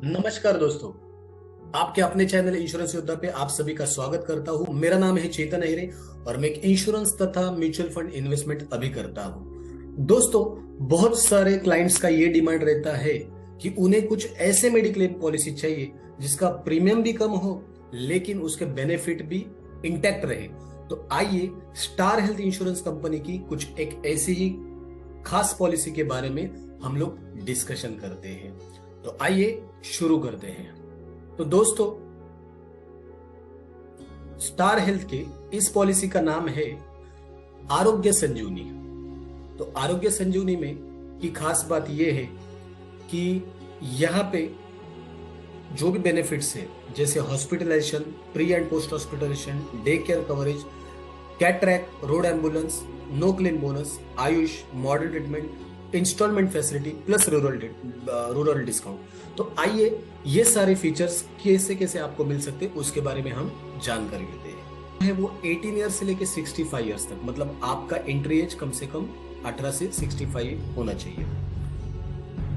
नमस्कार दोस्तों, आपके अपने चैनल इंश्योरेंस योद्धा पे आप सभी का स्वागत करता हूं। मेरा नाम है चेतन अहिरे और मैं एक इंश्योरेंस तथा म्यूचुअल फंड इन्वेस्टमेंट अभी करता हूं। दोस्तों, बहुत सारे क्लाइंट्स का ये डिमांड रहता है कि उन्हें कुछ ऐसे मेडिक्लेम पॉलिसी चाहिए जिसका प्रीमियम भी कम हो लेकिन उसके बेनिफिट भी इंटैक्ट रहे। तो आइए स्टार हेल्थ इंश्योरेंस कंपनी की कुछ एक ऐसी ही खास पॉलिसी के बारे में हम लोग डिस्कशन करते हैं। तो आइए शुरू करते हैं। तो दोस्तों, स्टार हेल्थ के इस पॉलिसी का नाम है आरोग्य संजीवनी। तो आरोग्य संजीवनी में की खास बात यह है कि यहाँ पे जो भी बेनिफिट्स है जैसे hospitalisation, pre and post hospitalisation, day care coverage, cataract, road ambulance, no claim bonus, Ayush, modern treatment, instalment facility plus rural discount. तो आइए ये सारे फीचर्स कैसे कैसे आपको मिल सकते हैं उसके बारे में हम जानकारी लेते हैं। है वो 18 ईयर्स से लेके 65 ईयर्स तक, मतलब आपका एंट्री एज कम से कम 18 से 65 होना चाहिए।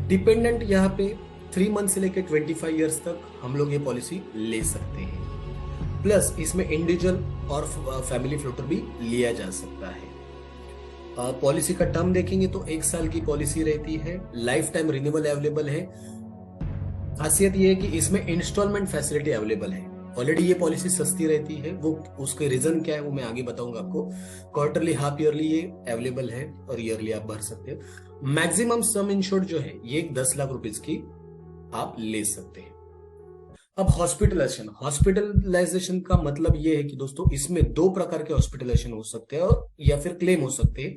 डिपेंडेंट यहाँ पे 3 मंथ से लेके 25 ईयर्स तक हम लोग ये पॉलिसी ले सकते हैं। प्लस इसमें इंडिविजुअल और फैमिली फ्लोटर भी लिया जा सकता है। पॉलिसी का टर्म देखेंगे तो 1 साल की पॉलिसी रहती है, लाइफ टाइम रिन्यूअल अवेलेबल है। खासियत ये है कि इसमें इंस्टॉलमेंट फैसिलिटी अवेलेबल है। ऑलरेडी ये पॉलिसी सस्ती रहती है, वो उसके रीजन क्या है वो मैं आगे बताऊंगा आपको। क्वार्टरली, हाफ ईयरली ये अवेलेबल है और ईयरली आप भर सकते हो। मैक्सिमम सम इंश्योर्ड जो है ये 10 लाख रुपीज की आप ले सकते हैं। अब हॉस्पिटलाइजेशन का मतलब ये है कि दोस्तों इसमें 2 प्रकार के हॉस्पिटलाइजेशन हो सकते हैं और या फिर क्लेम हो सकते हैं।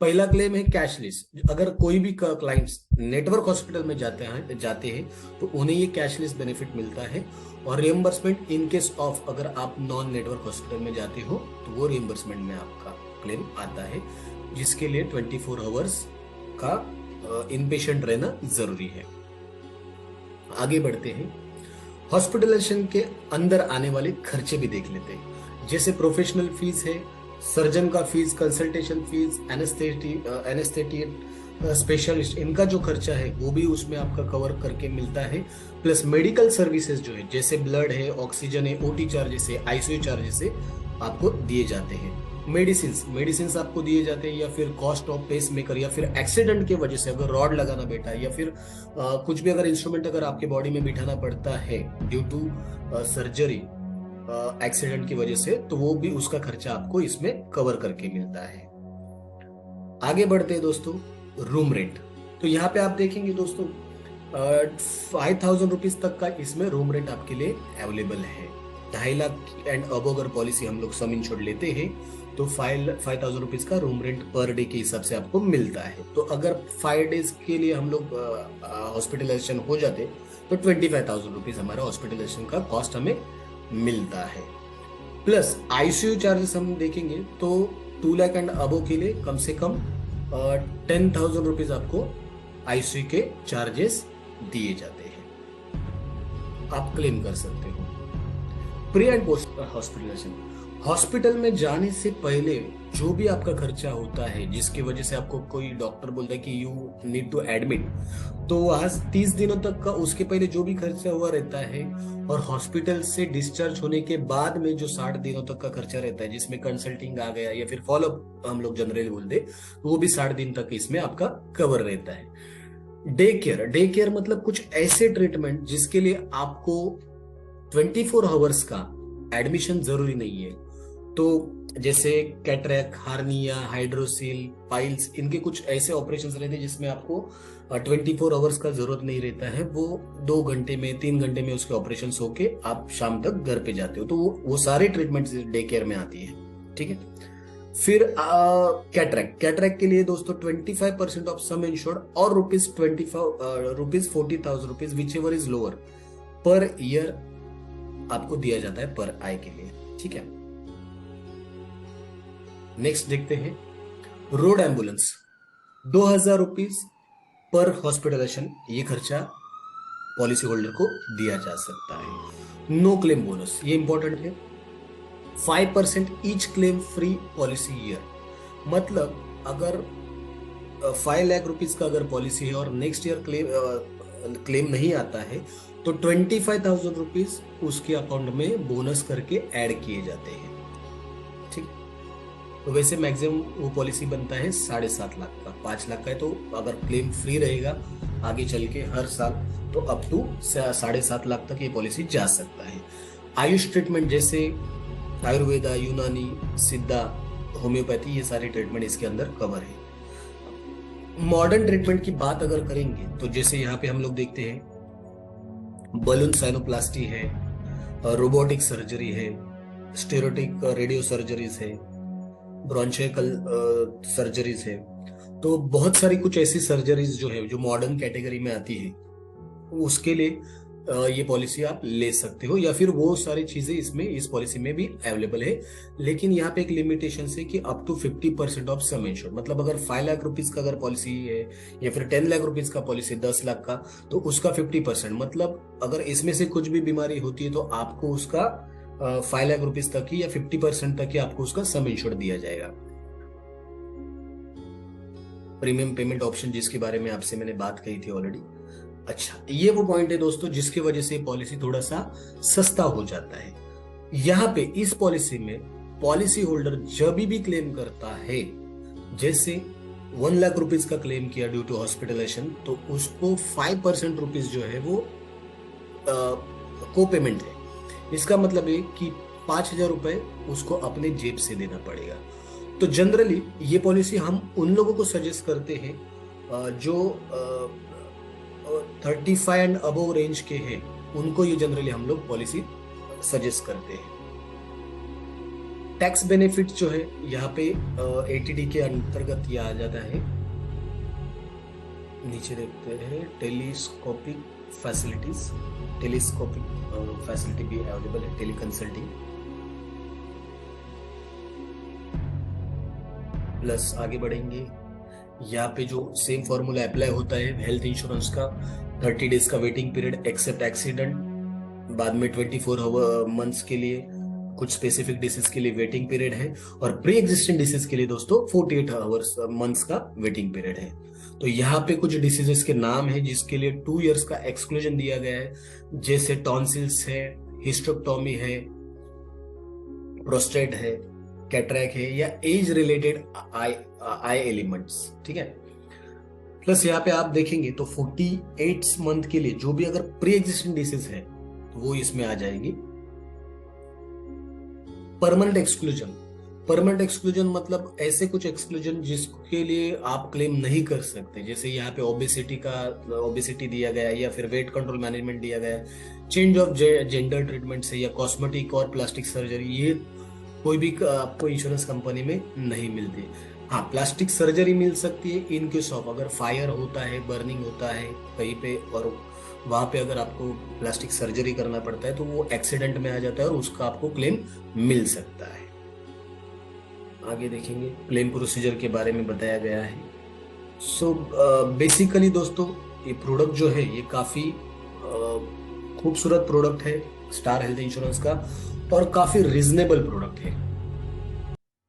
पहला क्लेम है कैशलेस। अगर कोई भी क्लाइंट्स नेटवर्क हॉस्पिटल में जाते हैं तो उन्हें ये कैशलेस बेनिफिट मिलता है। और रियम्बर्समेंट इन केस ऑफ अगर आप नॉन नेटवर्क हॉस्पिटल में जाते हो तो वो रियम्बर्समेंट में आपका क्लेम आता है, जिसके लिए 24 आवर्स का इनपेशेंट रहना जरूरी है। आगे बढ़ते हैं, हॉस्पिटलाइजेशन के अंदर आने वाले खर्चे भी देख लेते हैं। जैसे प्रोफेशनल फीस है, सर्जन का fees, consultation fees, anaesthetic specialist, इनका जो खर्चा है वो भी उसमें आपका कवर करके मिलता है। प्लस मेडिकल सर्विसेज जो है जैसे ब्लड है, ऑक्सीजन है, ओटी चार्जेस है, आईसीयू चार्जेस है आपको दिए जाते हैं। मेडिसिन आपको दिए जाते हैं, या फिर कॉस्ट ऑफ पेस मेकर, या फिर एक्सीडेंट की वजह से अगर रॉड लगाना बैठा है, या फिर कुछ भी अगर इंस्ट्रूमेंट अगर आपके बॉडी में बिठाना पड़ता है ड्यू टू सर्जरी एक्सीडेंट की वजह से, तो वो भी उसका खर्चा आपको इसमें कवर करके मिलता है। आगे बढ़ते हैं दोस्तों, रूम रेंट। तो यहाँ पे आप देखेंगे दोस्तों 5000 रुपीज तक का इसमें रूम रेंट आपके लिए अवेलेबल है। 2.5 लाख एंड अब अगर पॉलिसी हम लोग सम इंश्योर्ड लेते हैं तो 5000 रुपीज का रूम रेंट पर डे के हिसाब से आपको मिलता है। तो अगर 5 डेज के लिए हम लोग हॉस्पिटलाइजेशन हो जाते तो 25,000 रुपीज हमारा हॉस्पिटलाइजेशन का कॉस्ट हमें मिलता है। प्लस आईसीयू चार्जेस हम देखेंगे तो 2 लाख एंड अबो के लिए कम से कम 10,000 रुपीज आपको आईसीयू के चार्जेस दिए जाते हैं, आप क्लेम कर सकते हो। Pre and post hospitalisation, hospital में जाने से पहले जो भी आपका खर्चा होता है जिसकी वजह से आपको कोई डॉक्टर बोलता है कि यू नीड टू एडमिट, तो वहां 30 दिनों तक का उसके पहले जो भी खर्चा हुआ रहता है, और हॉस्पिटल से डिस्चार्ज होने के बाद में जो 60 दिनों तक का खर्चा रहता है जिसमें कंसल्टिंग आ गया या फिर फॉलोअप हम लोग जनरली बोलते, तो वो भी 60 दिन तक इसमें आपका कवर रहता है। डे केयर मतलब कुछ ऐसे ट्रीटमेंट जिसके लिए आपको 24 आवर्स का एडमिशन जरूरी नहीं है। तो जैसे कैटरैक्ट, हार्निया, हाइड्रोसिल, पाइल्स, इनके कुछ ऐसे ऑपरेशंस रहते हैं जिसमें आपको 24 आवर्स का जरूरत नहीं रहता है। वो 2 घंटे में, 3 घंटे में उसके ऑपरेशंस होके आप शाम तक घर पे जाते हो। तो वो सारे ट्रीटमेंट डे केयर में आती है, ठीक है। फिर कैटरैक्ट के लिए दोस्तों 25% ऑफ सम इंश्योर्ड और ₹40,000 rupees which ever is lower per year आपको दिया जाता है पर आई के लिए, ठीक है। नेक्स्ट देखते हैं, रोड एम्बुलेंस 2,000 रुपीज पर हॉस्पिटलाइजेशन, ये खर्चा पॉलिसी होल्डर को दिया जा सकता है। नो क्लेम बोनस, ये इंपॉर्टेंट है। 5% each claim free policy year, मतलब अगर 5 लाख रुपीज का अगर पॉलिसी है और नेक्स्ट ईयर क्लेम क्लेम नहीं आता है तो 25,000 रुपीज उसके अकाउंट में बोनस करके ऐड किए जाते हैं। ठीक। तो वैसे मैक्सिमम वो पॉलिसी बनता है 7.5 लाख का। 5 लाख का है तो अगर क्लेम फ्री रहेगा आगे चल के हर साल तो अप टू 7.5 लाख तक ये पॉलिसी जा सकता है। आयुष ट्रीटमेंट जैसे आयुर्वेदा, यूनानी, सिद्धा, होम्योपैथी, ये सारे ट्रीटमेंट इसके अंदर कवर है। मॉडर्न ट्रीटमेंट की बात अगर करेंगे तो जैसे यहाँ पे हम लोग देखते हैं बलून साइनोप्लास्टी है, रोबोटिक सर्जरी है, स्टेरोटिक रेडियो सर्जरीज है, ब्रोंशिकल सर्जरीज है। तो बहुत सारी कुछ ऐसी सर्जरीज जो है जो मॉडर्न कैटेगरी में आती है उसके लिए ये पॉलिसी आप ले सकते हो, या फिर वो सारी चीजें इसमें इस पॉलिसी में भी अवेलेबल है। लेकिन यहाँ पे एक लिमिटेशन है कि up to 50% of sum insured, मतलब अगर 5 लाख रुपीज का अगर पॉलिसी है या फिर 10 लाख रुपीज का पॉलिसी 10 लाख का तो उसका 50%, मतलब अगर इसमें से कुछ भी बीमारी होती है तो आपको उसका 5 लाख रुपीज तक ही या 50% तक ही आपको उसका सम इंश्योर्ड दिया जाएगा। प्रीमियम पेमेंट ऑप्शन जिसके बारे में आपसे मैंने बात कही थी ऑलरेडी। अच्छा, ये वो पॉइंट है दोस्तों जिसकी वजह से पॉलिसी थोड़ा सा सस्ता हो जाता है। यहाँ पे इस पॉलिसी में पॉलिसी होल्डर जब भी क्लेम करता है, जैसे 1 लाख रुपीज का क्लेम किया ड्यू टू हॉस्पिटलाइजेशन, तो उसको 5% रुपीज जो है वो को पेमेंट है। इसका मतलब है कि 5,000 रुपए उसको अपने जेब से देना पड़ेगा। तो जनरली ये पॉलिसी हम उन लोगों को सजेस्ट करते हैं जो 35 एंड अबव रेंज के हैं, उनको ये जनरली हम लोग पॉलिसी सजेस्ट करते हैं। टैक्स बेनिफिट जो है यहाँ पे एटीडी के अंतर्गत ये आ जाता है। नीचे देखते हैं टेलीस्कोपिक फैसिलिटीज, टेलीस्कोपिक फैसिलिटी भी अवेलेबल है, टेली कंसल्टिंग। प्लस आगे बढ़ेंगे, यहाँ पे जो सेम फॉर्मूला अप्लाई होता है हेल्थ इंश्योरेंस का, 30 डेज का वेटिंग पीरियड एक्सेप्ट एक्सीडेंट, बाद में 24 मंथ्स के लिए कुछ स्पेसिफिक डिसीज के लिए वेटिंग पीरियड है, और प्री एग्जिस्टिंग डिसीज के लिए दोस्तों 48 मंथ्स का वेटिंग पीरियड है। तो यहाँ पे कुछ डिसीजेस के नाम है जिसके लिए 2 इयर्स का एक्सक्लूजन दिया गया है, जैसे टॉन्सिल्स है, हिस्टेक्टोमी है, प्रोस्टेट है, कैटरैक्ट है, या एज रिलेटेड आई एलिमेंट्स। ठीक है। प्लस यहाँ पे आप देखेंगे तो 48 मंथ के लिए जो भी अगर प्री एग्जिस्टिंग डिसीज है तो वो इसमें आ जाएगी। परमानेंट एक्सक्लूजन, परमानेंट एक्सक्लूजन मतलब ऐसे कुछ एक्सक्लूजन जिसके लिए आप क्लेम नहीं कर सकते, जैसे यहाँ पे ओबेसिटी दिया गया है, या फिर वेट कंट्रोल मैनेजमेंट दिया गया है, चेंज ऑफ जेंडर ट्रीटमेंट से, या कॉस्मेटिक और प्लास्टिक सर्जरी, ये कोई भी आपको इंश्योरेंस कंपनी में नहीं मिलती। हाँ, प्लास्टिक सर्जरी मिल सकती है इन केस ऑफ अगर फायर होता है, बर्निंग होता है कहीं पे, और वहां पे अगर आपको प्लास्टिक सर्जरी करना पड़ता है तो वो एक्सीडेंट में आ जाता है और उसका आपको क्लेम मिल सकता है। आगे देखेंगे क्लेम प्रोसीजर के बारे में बताया गया है। सो बेसिकली दोस्तों ये प्रोडक्ट जो है ये काफी खूबसूरत प्रोडक्ट है स्टार हेल्थ इंश्योरेंस का, और काफी रीजनेबल प्रोडक्ट है।